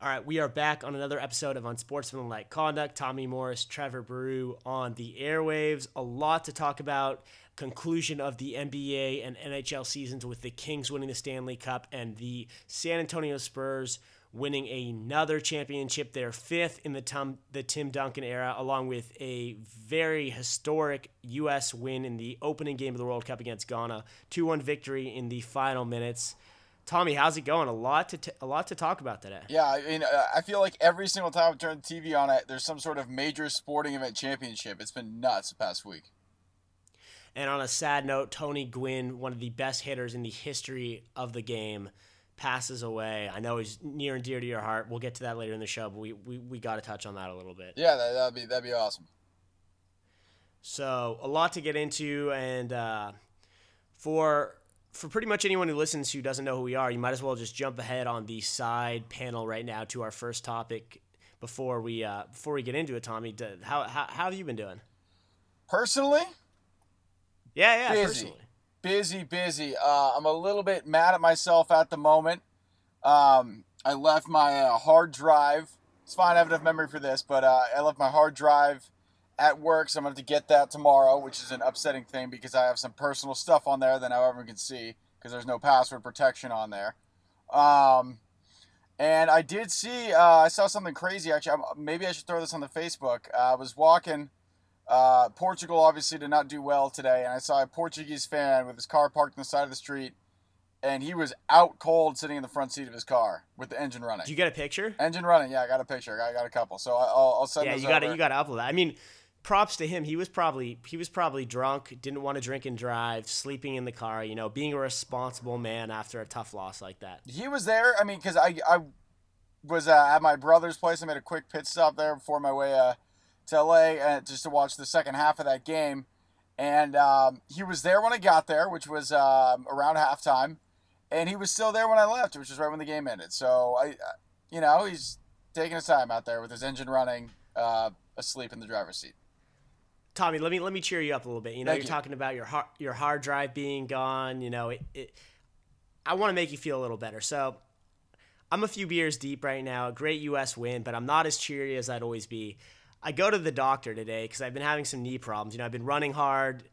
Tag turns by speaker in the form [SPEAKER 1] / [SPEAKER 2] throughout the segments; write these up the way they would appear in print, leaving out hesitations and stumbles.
[SPEAKER 1] All right, we are back on another episode of Unsportsmanlike Conduct. Tommy Morris, Trevor Baru on the airwaves. A lot to talk about. Conclusion of the NBA and NHL seasons with the Kings winning the Stanley Cup and the San Antonio Spurs winning another championship, their fifth in the Tim Duncan era, along with a very historic U.S. win in the opening game of the World Cup against Ghana. 2-1 victory in the final minutes. Tommy, how's it going? A lot to talk about today.
[SPEAKER 2] Yeah, I mean, I feel like every single time I turn the TV on, there's some sort of major sporting event championship. It's been nuts the past week.
[SPEAKER 1] And on a sad note, Tony Gwynn, one of the best hitters in the history of the game, passes away. I know he's near and dear to your heart. We'll get to that later in the show, but we got to touch on that a little bit.
[SPEAKER 2] Yeah, that'd be awesome.
[SPEAKER 1] So a lot to get into, and for pretty much anyone who listens who doesn't know who we are, you might as well just jump ahead on the side panel right now to our first topic before we get into it. Tommy, how have you been doing?
[SPEAKER 2] Personally?
[SPEAKER 1] Yeah,
[SPEAKER 2] busy. Busy. I'm a little bit mad at myself at the moment. I left my hard drive. It's fine, I have enough memory for this, but I left my hard drive at work, so I'm going to have to get that tomorrow, which is an upsetting thing because I have some personal stuff on there that everyone can see because there's no password protection on there. And I did see, I saw something crazy, actually. Maybe I should throw this on the Facebook. I was walking. Portugal obviously did not do well today, and I saw a Portuguese fan with his car parked on the side of the street, and he was out cold sitting in the front seat of his car with the engine running.
[SPEAKER 1] Did you get a picture?
[SPEAKER 2] Engine running, yeah, I got a picture. I got a couple, so I'll send those over.
[SPEAKER 1] Yeah, you got to upload that. I mean, props to him. He was probably drunk, didn't want to drink and drive, sleeping in the car, being a responsible man after a tough loss like that.
[SPEAKER 2] He was there, I mean, because I was at my brother's place. I made a quick pit stop there before my way to LA just to watch the second half of that game. And he was there when I got there, which was around halftime. And he was still there when I left, which was right when the game ended. So, he's taking his time out there with his engine running, asleep in the driver's seat.
[SPEAKER 1] Tommy, let me cheer you up a little bit. You're talking about your hard drive being gone. I want to make you feel a little better. So I'm a few beers deep right now. A great U.S. win, but I'm not as cheery as I'd always be. I go to the doctor today because I've been having some knee problems. I've been running hard.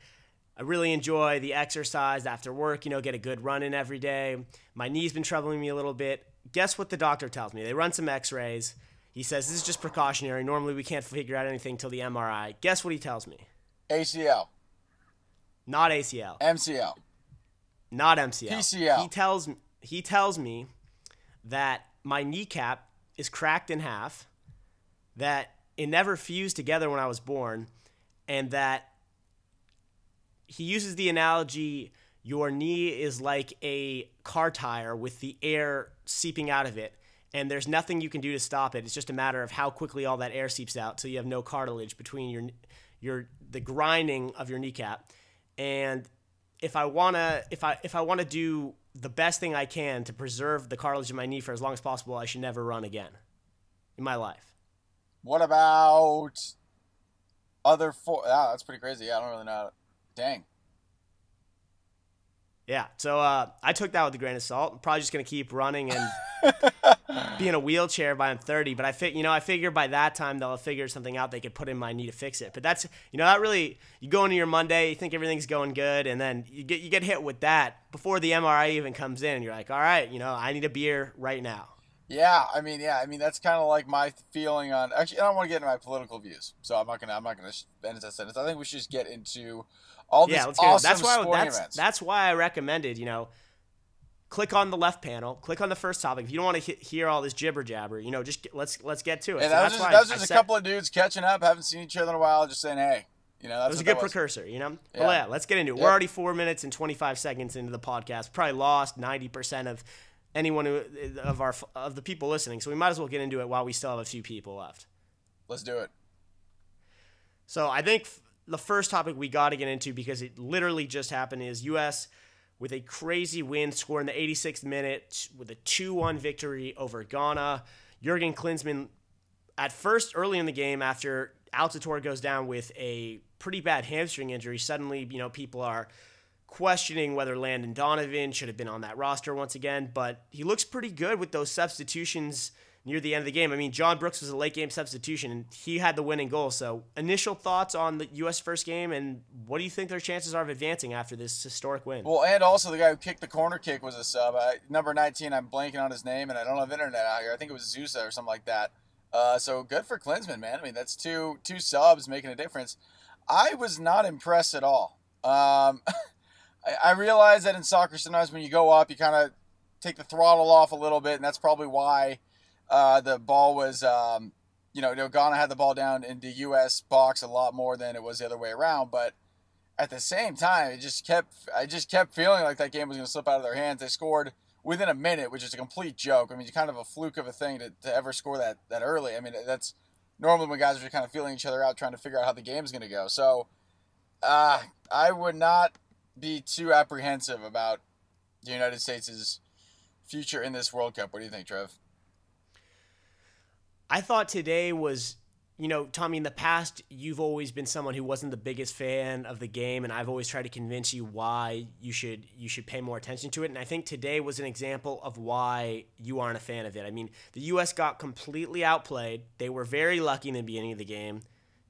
[SPEAKER 1] I really enjoy the exercise after work, get a good run in every day. My knee's been troubling me a little bit. Guess what the doctor tells me? They run some x-rays. He says, this is just precautionary. Normally, we can't figure out anything till the MRI. Guess what he tells me?
[SPEAKER 2] ACL.
[SPEAKER 1] Not ACL.
[SPEAKER 2] MCL.
[SPEAKER 1] Not MCL.
[SPEAKER 2] PCL.
[SPEAKER 1] He tells me that my kneecap is cracked in half, that it never fused together when I was born, and that he uses the analogy, your knee is like a car tire with the air seeping out of it, and there's nothing you can do to stop it. It's just a matter of how quickly all that air seeps out so you have no cartilage between the grinding of your kneecap. And if I want to do the best thing I can to preserve the cartilage of my knee for as long as possible, I should never run again in my life.
[SPEAKER 2] What about other that's pretty crazy. Yeah, I don't really know. Dang.
[SPEAKER 1] Yeah, so I took that with a grain of salt. I'm probably just going to keep running and be in a wheelchair by I'm 30. But I figure by that time they'll have figured something out they could put in my knee to fix it. But that's, that really, you go into your Monday, you think everything's going good, and then you get hit with that before the MRI even comes in. You're like, all right, I need a beer right now.
[SPEAKER 2] Yeah, I mean, that's kind of like my feeling on. Actually, I don't want to get into my political views, so I'm not gonna end that sentence. I think we should just get into all these awesome sporting events.
[SPEAKER 1] That's why I recommended, click on the left panel, click on the first topic. If you don't want to hear all this jibber jabber, let's get to it.
[SPEAKER 2] And that was just a couple of dudes catching up, haven't seen each other in a while, just saying, hey, that's
[SPEAKER 1] it was a good precursor,
[SPEAKER 2] Yeah.
[SPEAKER 1] But yeah, let's get into it. Yep. We're already 4 minutes and 25 seconds into the podcast. Probably lost 90% of anyone of the people listening, so we might as well get into it while we still have a few people left.
[SPEAKER 2] Let's do it.
[SPEAKER 1] So I think the first topic we got to get into, because it literally just happened, is U.S. with a crazy win, scoring the 86th minute with a 2-1 victory over Ghana. Jurgen Klinsmann, at first early in the game, after Altidore goes down with a pretty bad hamstring injury, suddenly people are questioning whether Landon Donovan should have been on that roster once again, but he looks pretty good with those substitutions near the end of the game. I mean, John Brooks was a late game substitution, and he had the winning goal. So initial thoughts on the U.S. first game, and what do you think their chances are of advancing after this historic win?
[SPEAKER 2] Well, and also the guy who kicked the corner kick was a sub. Number 19, I'm blanking on his name, and I don't have internet out here. I think it was Zusa or something like that. So good for Klinsmann, man. I mean, that's two subs making a difference. I was not impressed at all. I realize that in soccer, sometimes when you go up, you kind of take the throttle off a little bit, and that's probably why the ball was, Ghana had the ball down in the U.S. box a lot more than it was the other way around. But at the same time, I just kept feeling like that game was going to slip out of their hands. They scored within a minute, which is a complete joke. I mean, it's kind of a fluke of a thing to ever score that early. I mean, that's normally when guys are kind of feeling each other out, trying to figure out how the game's going to go. So I would not be too apprehensive about the United States' future in this World Cup. What do you think, Trev?
[SPEAKER 1] I thought today was, Tommy, in the past, you've always been someone who wasn't the biggest fan of the game, and I've always tried to convince you why you should pay more attention to it. And I think today was an example of why you aren't a fan of it. I mean, the U.S. got completely outplayed. They were very lucky in the beginning of the game.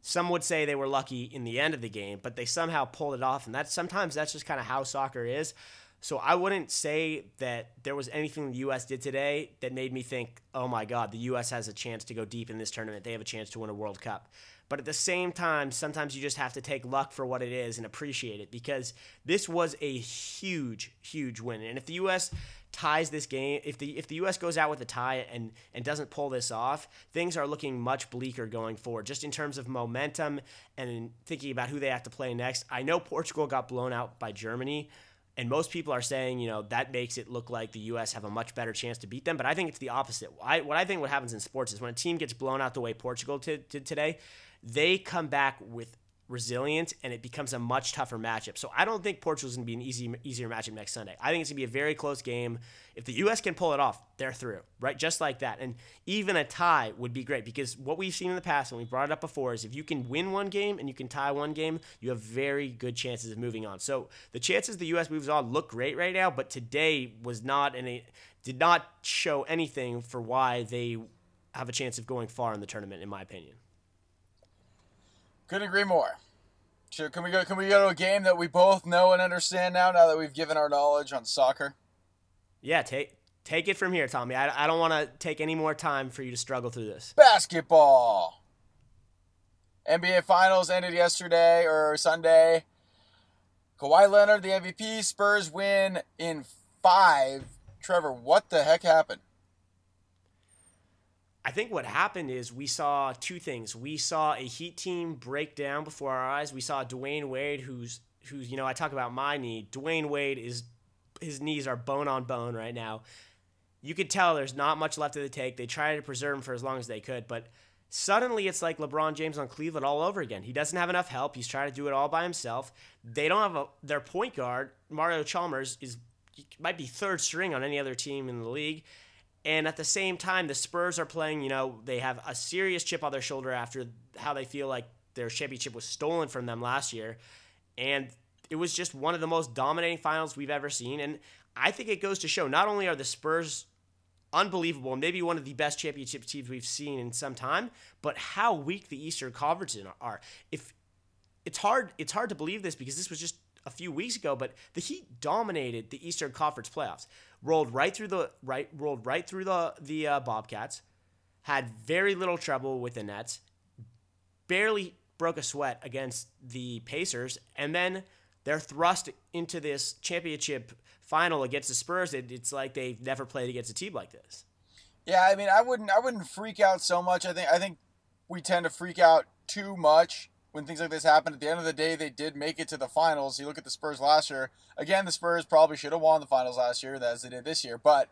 [SPEAKER 1] Some would say they were lucky in the end of the game, but they somehow pulled it off, and sometimes that's just kind of how soccer is. So I wouldn't say that there was anything the U.S. did today that made me think, oh my God, the U.S. has a chance to go deep in this tournament. They have a chance to win a World Cup. But at the same time, sometimes you just have to take luck for what it is and appreciate it, because this was a huge, huge win. And if the U.S. ties this game, if the U.S. goes out with a tie and doesn't pull this off, things are looking much bleaker going forward, just in terms of momentum and in thinking about who they have to play next. I know Portugal got blown out by Germany, and most people are saying, that makes it look like the U.S. have a much better chance to beat them. But I think it's the opposite. What happens in sports is when a team gets blown out the way Portugal did today, they come back with resilience, and it becomes a much tougher matchup. So I don't think Portugal's going to be an easier matchup next Sunday. I think it's going to be a very close game. If the U.S. can pull it off, they're through, right? Just like that. And even a tie would be great, because what we've seen in the past, and we brought it up before, is if you can win one game and you can tie one game, you have very good chances of moving on. So the chances the U.S. moves on look great right now, but today did not show anything for why they have a chance of going far in the tournament, in my opinion.
[SPEAKER 2] Couldn't agree more. Sure, can we go to a game that we both know and understand now that we've given our knowledge on soccer?
[SPEAKER 1] Yeah, take it from here, Tommy. I don't want to take any more time for you to struggle through this.
[SPEAKER 2] Basketball. NBA Finals ended yesterday or Sunday. Kawhi Leonard, the MVP. Spurs win in 5. Trevor, what the heck happened?
[SPEAKER 1] I think what happened is we saw two things. We saw a Heat team break down before our eyes. We saw Dwayne Wade, who's I talk about my knee. Dwayne Wade his knees are bone on bone right now. You could tell there's not much left of the take. They tried to preserve him for as long as they could, but suddenly it's like LeBron James on Cleveland all over again. He doesn't have enough help. He's trying to do it all by himself. They don't have their point guard, Mario Chalmers, might be third string on any other team in the league. And at the same time, the Spurs are playing, they have a serious chip on their shoulder after how they feel like their championship was stolen from them last year. And it was just one of the most dominating finals we've ever seen. And I think it goes to show, not only are the Spurs unbelievable and maybe one of the best championship teams we've seen in some time, but how weak the Eastern Conference are. It's hard to believe this, because this was just a few weeks ago, but the Heat dominated the Eastern Conference playoffs. Rolled right through the Bobcats, had very little trouble with the Nets, barely broke a sweat against the Pacers, and then they're thrust into this championship final against the Spurs. It's like they've never played against a team like this.
[SPEAKER 2] Yeah, I mean, I wouldn't freak out so much. I think we tend to freak out too much when things like this happen. At the end of the day, they did make it to the finals. You look at the Spurs last year. Again, the Spurs probably should have won the finals last year, as they did this year. But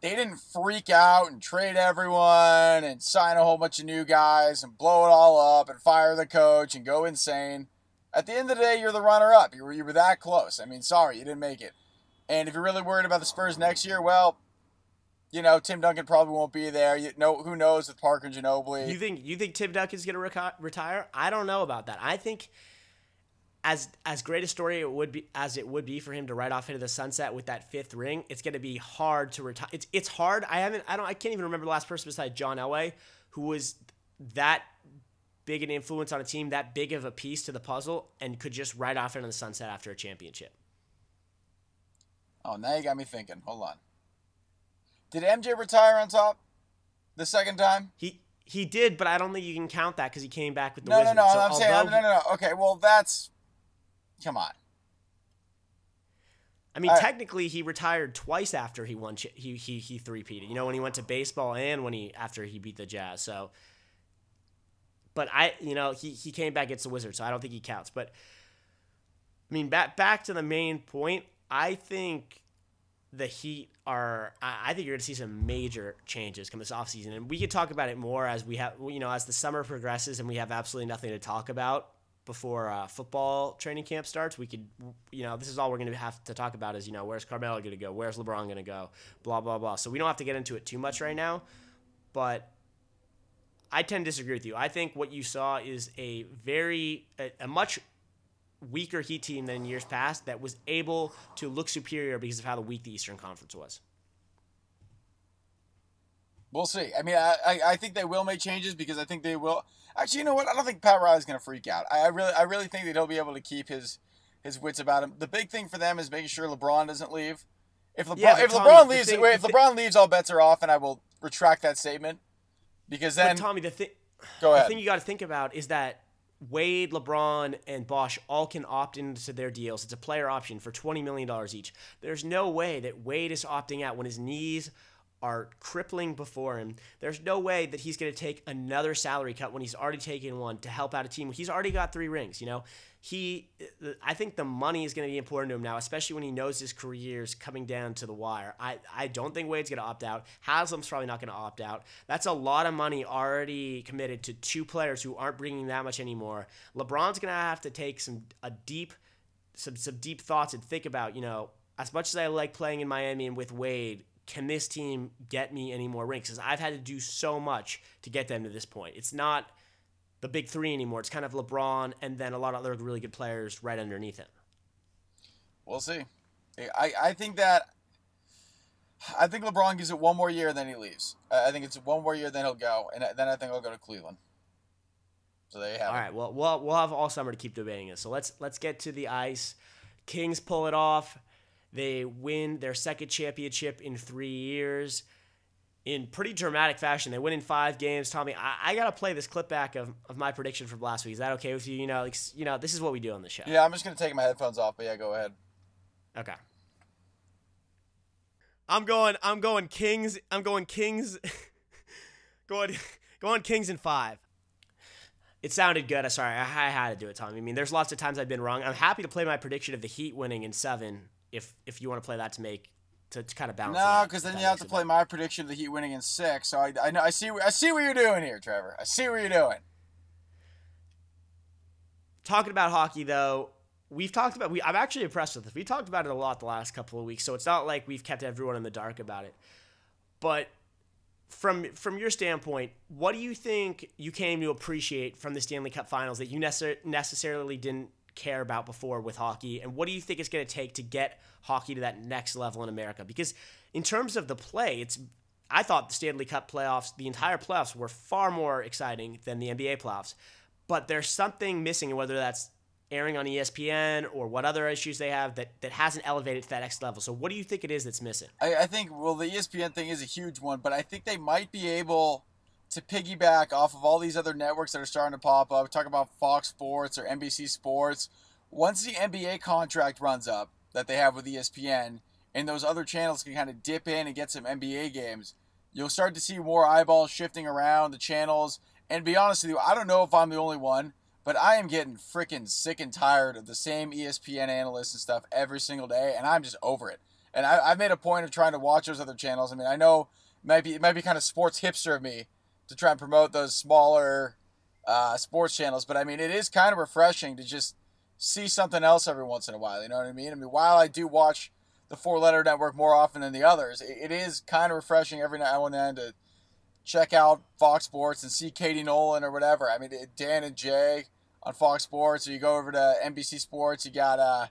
[SPEAKER 2] they didn't freak out and trade everyone and sign a whole bunch of new guys and blow it all up and fire the coach and go insane. At the end of the day, you're the runner-up. You were that close. I mean, sorry, you didn't make it. And if you're really worried about the Spurs next year, well, Tim Duncan probably won't be there. Who knows with Parker and Ginobili.
[SPEAKER 1] You think Tim Duncan's going to retire? I don't know about that. I think as great a story it would be for him to ride off into the sunset with that 5th ring, it's going to be hard to retire. It's hard. I can't even remember the last person besides John Elway who was that big an influence on a team, that big of a piece to the puzzle, and could just ride off into the sunset after a championship.
[SPEAKER 2] Oh, now you got me thinking. Hold on. Did MJ retire on top the second time?
[SPEAKER 1] He did, but I don't think you can count that because he came back with the
[SPEAKER 2] Wizards. No.
[SPEAKER 1] So
[SPEAKER 2] I'm saying no. Okay, well that's. Come on.
[SPEAKER 1] I mean, technically, he retired twice after he won. He three-peated. You know, when he went to baseball and after he beat the Jazz. So, but he came back against the Wizards, so I don't think he counts. But I mean, back to the main point. I think the Heat I think you're going to see some major changes come this offseason. And we could talk about it more as as the summer progresses and we have absolutely nothing to talk about before football training camp starts. We could, this is all we're going to have to talk about is, where's Carmelo going to go? Where's LeBron going to go? Blah, blah, blah. So we don't have to get into it too much right now. But I tend to disagree with you. I think what you saw is a much weaker Heat team than in years past that was able to look superior because of how weak the Eastern Conference was.
[SPEAKER 2] We'll see. I mean, I think they will make changes because I think they will. Actually, you know what? I don't think Pat Riley's going to freak out. I really think that he'll be able to keep his wits about him. The big thing for them is making sure LeBron doesn't leave. If LeBron leaves, all bets are off, and I will retract that statement because then.
[SPEAKER 1] But Tommy,
[SPEAKER 2] go ahead.
[SPEAKER 1] The thing you got to think about is that Wade, LeBron, and Bosh all can opt into their deals. It's a player option for $20 million each. There's no way that Wade is opting out when his knees are crippling before him. There's no way that he's going to take another salary cut when he's already taken one to help out a team. He's already got 3 rings, I think the money is going to be important to him now, especially when he knows his career's coming down to the wire. I don't think Wade's going to opt out. Haslam's probably not going to opt out. That's a lot of money already committed to 2 players who aren't bringing that much anymore. LeBron's going to have to take some deep thoughts and think about, as much as I like playing in Miami and with Wade, can this team get me any more rings? Because I've had to do so much to get them to this point. It's not the big 3 anymore. It's kind of LeBron and then a lot of other really good players right underneath him.
[SPEAKER 2] We'll see. I think LeBron gives it one more year, then he leaves. I think it's one more year, then he'll go, and then I think he'll go to Cleveland. So there you have it.
[SPEAKER 1] All right. Well, we'll have all summer to keep debating this. So let's get to the ice. Kings pull it off. They win their second championship in 3 years in pretty dramatic fashion. They win in 5 games. Tommy, I got to play this clip back of my prediction from last week. Is that okay with you? This is what we do on the show.
[SPEAKER 2] Yeah, I'm just going to take my headphones off, but yeah, go ahead.
[SPEAKER 1] Okay. I'm going Kings. going Kings in 5. It sounded good. Sorry, I had to do it, Tommy. I mean, there's lots of times I've been wrong. I'm happy to play my prediction of the Heat winning in 7 if you want to play that to kind of balance.
[SPEAKER 2] No, because then you have to play my prediction of the Heat winning in 6. So I know I see what you're doing here, Trevor. I see what you're doing.
[SPEAKER 1] Talking about hockey, though, I'm actually impressed with this. We talked about it a lot the last couple of weeks, so it's not like we've kept everyone in the dark about it. But from your standpoint, what do you think you came to appreciate from the Stanley Cup Finals that you necessarily didn't care about before with hockey, and what do you think it's going to take to get hockey to that next level in America? Because in terms of the play, I thought the Stanley Cup playoffs, the entire playoffs, were far more exciting than the NBA playoffs, but there's something missing, whether that's airing on ESPN or what other issues they have that hasn't elevated to that next level. So what do you think it is that's missing?
[SPEAKER 2] I think, the ESPN thing is a huge one, but I think they might be able to piggyback off of all these other networks that are starting to pop up. Talk about Fox Sports or NBC Sports. Once the NBA contract runs up that they have with ESPN, and those other channels can kind of dip in and get some NBA games, you'll start to see more eyeballs shifting around the channels. And to be honest with you, I don't know if I'm the only one, but I am getting freaking sick and tired of the same ESPN analysts and stuff every single day, and I'm just over it. And I've made a point of trying to watch those other channels. I mean, I know it might be kind of sports hipster of me to try and promote those smaller sports channels. But, I mean, it is kind of refreshing to just see something else every once in a while. You know what I mean? I mean, while I do watch the 4-letter network more often than the others, it is kind of refreshing every now and then to check out Fox Sports and see Katie Nolan or whatever. I mean, Dan and Jay on Fox Sports, or you go over to NBC Sports, you got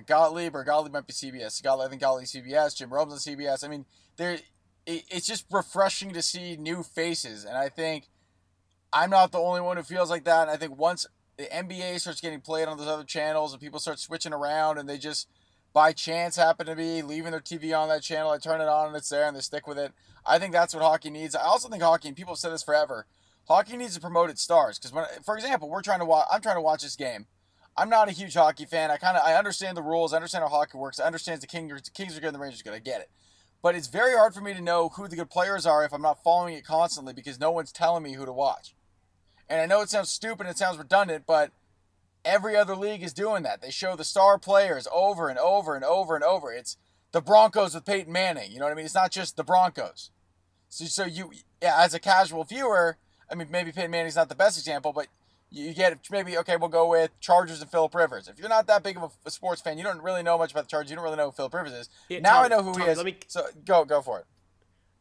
[SPEAKER 2] Gottlieb, or Gottlieb might be CBS. I think Gottlieb CBS, Jim Rome's on CBS. I mean, it's just refreshing to see new faces, and I think I'm not the only one who feels like that. And I think once the NBA starts getting played on those other channels and people start switching around and they just by chance happen to be leaving their TV on that channel, I turn it on and it's there and they stick with it. I think that's what hockey needs. I also think hockey, and people have said this forever, hockey needs to promote its stars. Because for example, I'm trying to watch this game. I'm not a huge hockey fan. I understand the rules. I understand how hockey works. I understand the Kings are good and the Rangers are good. I get it. But it's very hard for me to know who the good players are if I'm not following it constantly because no one's telling me who to watch. And I know it sounds stupid and it sounds redundant, but every other league is doing that. They show the star players over and over and over and over. It's the Broncos with Peyton Manning. You know what I mean? It's not just the Broncos. So you, as a casual viewer, I mean, maybe Peyton Manning's not the best example, but you get maybe, okay, we'll go with Chargers and Phillip Rivers. If you're not that big of a sports fan, you don't really know much about the Chargers. You don't really know who Phillip Rivers is. Yeah, now Tom, I know who he is. So go for it.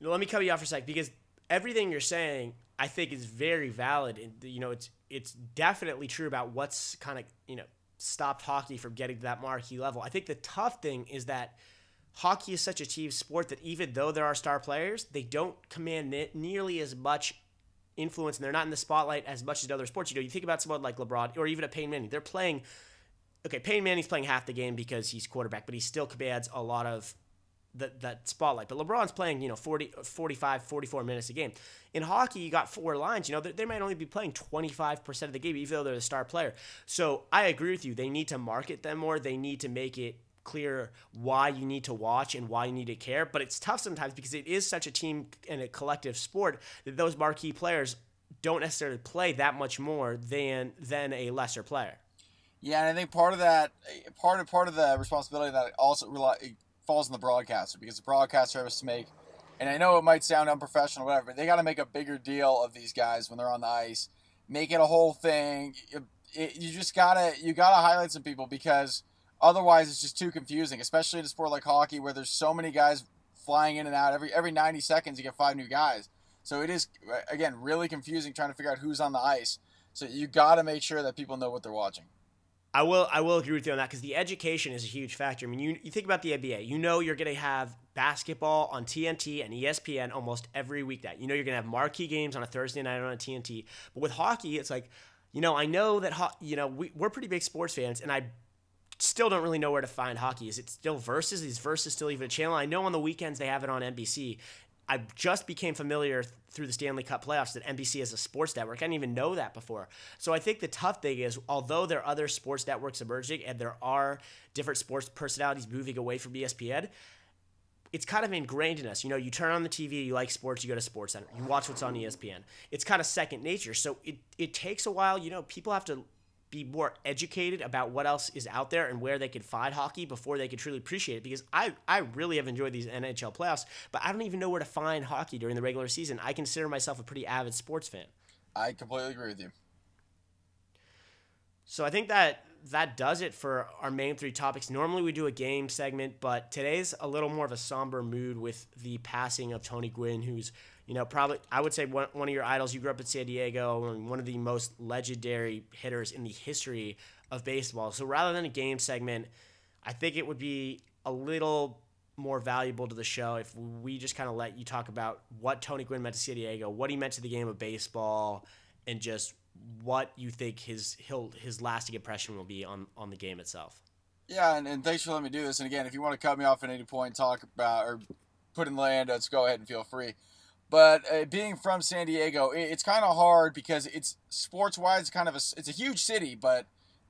[SPEAKER 1] Let me cut you off for a sec because everything you're saying, I think, is very valid. And, it's definitely true about what's kind of, stopped hockey from getting to that marquee level. I think the tough thing is that hockey is such a team sport that even though there are star players, they don't command nearly as much influence, and they're not in the spotlight as much as other sports. You think about someone like LeBron or even a Peyton Manning. They're playing, Peyton Manning's playing half the game because he's quarterback, but he still commands a lot of that spotlight. But LeBron's playing, 40, 45, 44 minutes a game. In hockey, you got 4 lines. They might only be playing 25% of the game, even though they're the star player. So I agree with you. They need to market them more. They need to make it clear why you need to watch and why you need to care. But it's tough sometimes because it is such a team and a collective sport that those marquee players don't necessarily play that much more than a lesser player.
[SPEAKER 2] Yeah, and I think part of that, part of the responsibility that also falls on the broadcaster, because the broadcaster has to make, and I know it might sound unprofessional, whatever, but they got to make a bigger deal of these guys when they're on the ice, make it a whole thing. You gotta highlight some people because otherwise it's just too confusing, especially in a sport like hockey where there's so many guys flying in and out. Every 90 seconds you get 5 new guys. So it is, again, really confusing trying to figure out who's on the ice. So you got to make sure that people know what they're watching.
[SPEAKER 1] I will agree with you on that because the education is a huge factor. I mean, you think about the NBA. You're going to have basketball on TNT and ESPN almost every weeknight. You're going to have marquee games on a Thursday night on a TNT. But with hockey, it's like, I know that, we're pretty big sports fans, and I still don't really know where to find hockey. Is it still Versus? Is Versus still even a channel? I know on the weekends they have it on NBC. I just became familiar through the Stanley Cup playoffs that NBC is a sports network. I didn't even know that before. So I think the tough thing is, although there are other sports networks emerging and there are different sports personalities moving away from ESPN, it's kind of ingrained in us. You turn on the TV, you like sports, you go to SportsCenter, you watch what's on ESPN. It's kind of second nature. So it takes a while. People have to be more educated about what else is out there and where they can find hockey before they can truly appreciate it. Because I really have enjoyed these NHL playoffs, but I don't even know where to find hockey during the regular season. I consider myself a pretty avid sports fan.
[SPEAKER 2] I completely agree with you.
[SPEAKER 1] So I think that does it for our main 3 topics. Normally we do a game segment, but today's a little more of a somber mood with the passing of Tony Gwynn, who's probably, I would say, one of your idols. You grew up in San Diego, and one of the most legendary hitters in the history of baseball. So rather than a game segment, I think it would be a little more valuable to the show if we just kind of let you talk about what Tony Gwynn meant to San Diego, what he meant to the game of baseball, and just what you think his lasting impression will be on the game itself.
[SPEAKER 2] Yeah, and thanks for letting me do this. And again, if you want to cut me off at any point, talk about or put in the notes, go ahead and feel free. But being from San Diego, it's kind of hard because it's sports-wise it's a huge city, but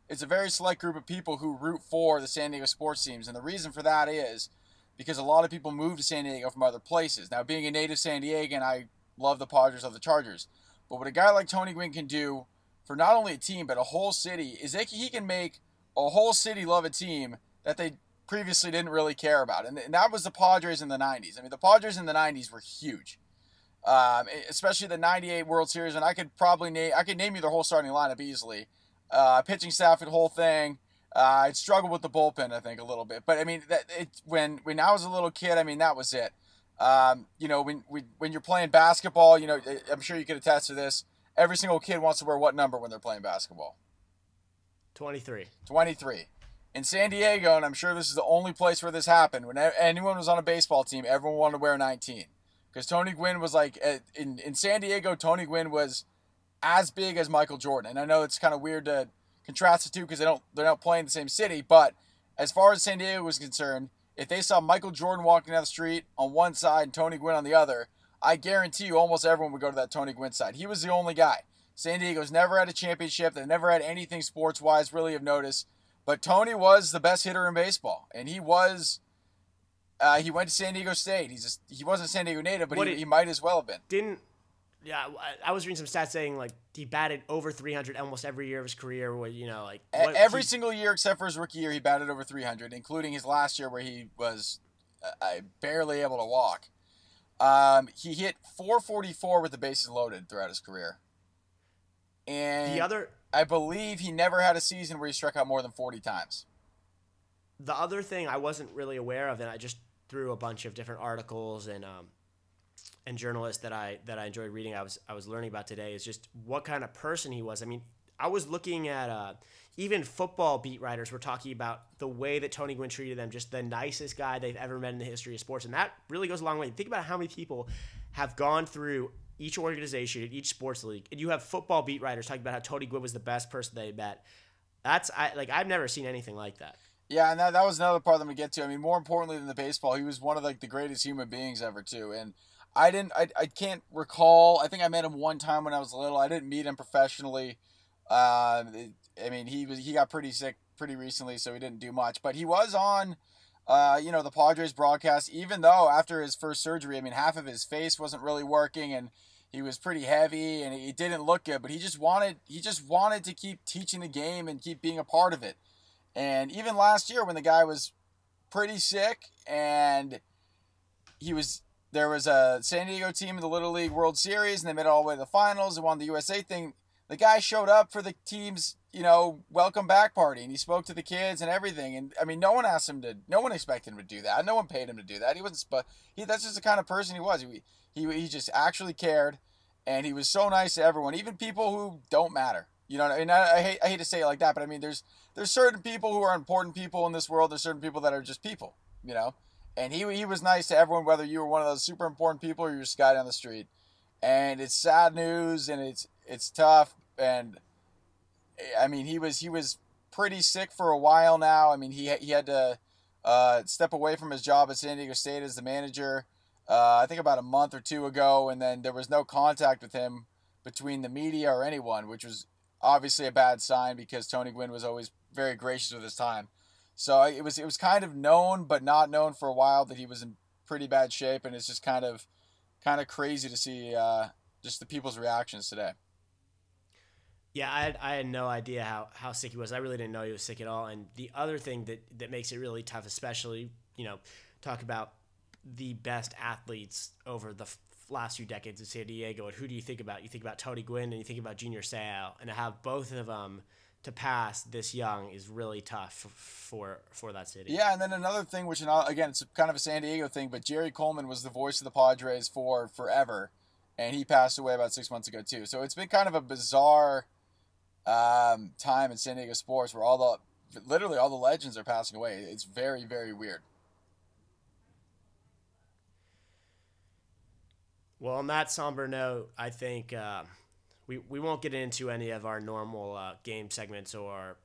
[SPEAKER 2] it's a very select group of people who root for the San Diego sports teams. And the reason for that is because a lot of people move to San Diego from other places. Now, being a native San Diegan, I love the Padres, love the Chargers. But what a guy like Tony Gwynn can do for not only a team, but a whole city, is that he can make a whole city love a team that they previously didn't really care about. And that was the Padres in the 90s. I mean, the Padres in the 90s were huge. Especially the 98 World Series, and I could name you the whole starting lineup easily. Pitching staff, the whole thing. I'd struggle with the bullpen, I think, a little bit. But I mean, when I was a little kid, I mean, that was it. When you're playing basketball, I'm sure you could attest to this. Every single kid wants to wear what number when they're playing basketball?
[SPEAKER 1] 23.
[SPEAKER 2] 23. In San Diego, and I'm sure this is the only place where this happened, when anyone was on a baseball team, everyone wanted to wear 19. Because Tony Gwynn was like, in San Diego, Tony Gwynn was as big as Michael Jordan. And I know it's kind of weird to contrast the two because they're not playing the same city, but as far as San Diego was concerned, if they saw Michael Jordan walking down the street on one side and Tony Gwynn on the other, I guarantee you almost everyone would go to that Tony Gwynn side. He was the only guy. San Diego's never had a championship. They've never had anything sports-wise really of notice. But Tony was the best hitter in baseball, and he was. He went to San Diego State. He wasn't a San Diego native, but he might as well have been.
[SPEAKER 1] I was reading some stats saying like he batted over 300 almost every year of his career. Where
[SPEAKER 2] every single year except for his rookie year, he batted over 300, including his last year where he was barely able to walk. He hit 444 with the bases loaded throughout his career, and I believe he never had a season where he struck out more than 40 times.
[SPEAKER 1] The other thing I wasn't really aware of, and I just threw a bunch of different articles and journalists that I enjoyed reading, I was learning about today, is just what kind of person he was. I mean, I was looking at even football beat writers were talking about the way that Tony Gwynn treated them, just the nicest guy they've ever met in the history of sports, and that really goes a long way. Think about how many people have gone through each organization, each sports league, and you have football beat writers talking about how Tony Gwynn was the best person they met. I've never seen anything like that.
[SPEAKER 2] Yeah, and that was another part that we get to. I mean, more importantly than the baseball, he was one of the greatest human beings ever too. And I can't recall. I think I met him one time when I was little. I didn't meet him professionally. I mean, he got pretty sick pretty recently, so he didn't do much. But he was on, the Padres broadcast. Even though after his first surgery, I mean, half of his face wasn't really working, and he was pretty heavy, and he didn't look good. But he just wanted to keep teaching the game and keep being a part of it. And even last year when the guy was pretty sick and there was a San Diego team in the Little League World Series and they made it all the way to the finals and won the USA thing, the guy showed up for the team's, welcome back party, and he spoke to the kids and everything. And I mean, no one expected him to do that. No one paid him to do that. That's just the kind of person he was. He just actually cared, and he was so nice to everyone, even people who don't matter. And I hate to say it like that, but I mean, there's certain people who are important people in this world. There's certain people that are just people, And he was nice to everyone, whether you were one of those super important people or you're just a guy down the street. And it's sad news, and it's tough. And I mean, he was pretty sick for a while now. I mean, he had to step away from his job at San Diego State as the manager. I think about a month or two ago, and then there was no contact with him between the media or anyone, which was obviously a bad sign because Tony Gwynn was always very gracious with his time. So it was kind of known but not known for a while that he was in pretty bad shape, and it's just kind of crazy to see just the people's reactions today.
[SPEAKER 1] Yeah, I had no idea how sick he was. I really didn't know he was sick at all. And the other thing that makes it really tough, especially, talk about the best athletes over the last few decades in San Diego, and who do you think about? You think about Tony Gwynn and you think about Junior Seau, and to have both of them to pass this young is really tough for that city.
[SPEAKER 2] Yeah, and then another thing, which again, it's kind of a San Diego thing, but Jerry Coleman was the voice of the Padres for forever, and he passed away about 6 months ago too. So it's been kind of a bizarre time in San Diego sports where literally all the legends are passing away. It's very, very weird.
[SPEAKER 1] Well, on that somber note, I think we won't get into any of our normal game segments or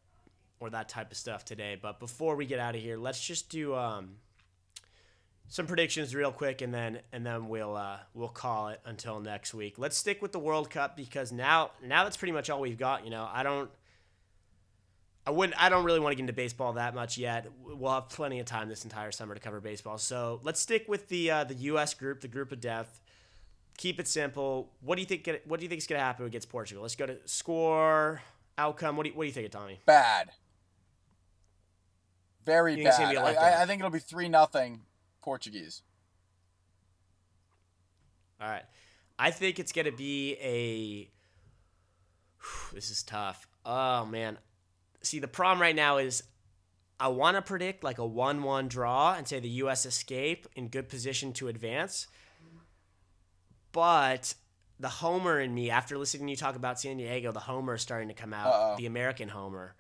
[SPEAKER 1] that type of stuff today. But before we get out of here, let's just do some predictions real quick, and then we'll call it until next week. Let's stick with the World Cup because now that's pretty much all we've got. I don't really want to get into baseball that much yet. We'll have plenty of time this entire summer to cover baseball. So let's stick with the U.S. group, the group of death. Keep it simple. What do you think is going to happen against Portugal? Let's go to score, outcome. What do you think, Tommy?
[SPEAKER 2] Bad. Very bad. I think it'll be 3-0 Portuguese.
[SPEAKER 1] All right. I think it's going to be this is tough. Oh, man. See, the problem right now is I want to predict like a 1-1 draw and say the U.S. escape in good position to advance. But the homer in me, after listening to you talk about San Diego, the homer is starting to come out, The American homer.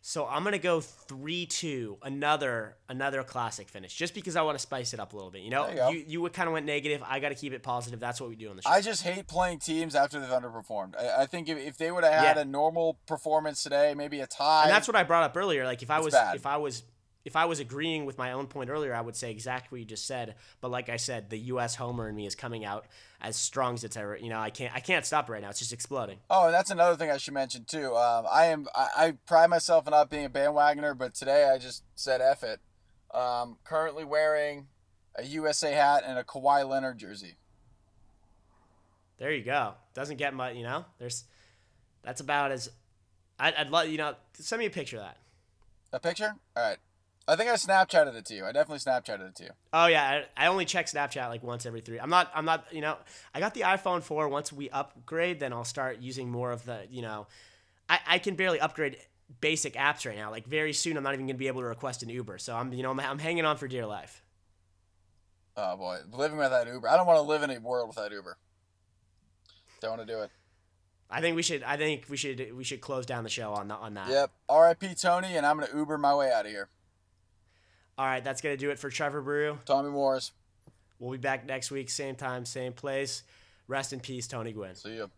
[SPEAKER 1] So I'm gonna go 3-2, another classic finish, just because I want to spice it up a little bit. You kind of went negative. I got to keep it positive. That's what we do on the show.
[SPEAKER 2] I just hate playing teams after they've underperformed. I think if they would have had a normal performance today, maybe a tie.
[SPEAKER 1] And that's what I brought up earlier. Like if I was agreeing with my own point earlier, I would say exactly what you just said. But like I said, the U.S. homer in me is coming out as strong as it's ever. I can't stop it right now. It's just exploding.
[SPEAKER 2] Oh, and that's another thing I should mention too. I pride myself on not being a bandwagoner, but today I just said F it. Currently wearing a USA hat and a Kawhi Leonard jersey.
[SPEAKER 1] There you go. Doesn't get much. That's about as. I'd love send me a picture of that.
[SPEAKER 2] A picture? All right. I think I Snapchatted it to you. I definitely Snapchatted it to you.
[SPEAKER 1] Oh yeah, I only check Snapchat like once every 3. I'm not. I got the iPhone 4. Once we upgrade, then I'll start using more of the. I can barely upgrade basic apps right now. Like very soon, I'm not even gonna be able to request an Uber. So I'm hanging on for dear life.
[SPEAKER 2] Oh boy, living without Uber. I don't want to live in a world without Uber. Don't want to do it.
[SPEAKER 1] I think we should close down the show on that.
[SPEAKER 2] Yep. R.I.P. Tony, and I'm gonna Uber my way out of here.
[SPEAKER 1] All right, that's going to do it for Trevor Brew.
[SPEAKER 2] Tommy Morris.
[SPEAKER 1] We'll be back next week, same time, same place. Rest in peace, Tony Gwynn.
[SPEAKER 2] See you.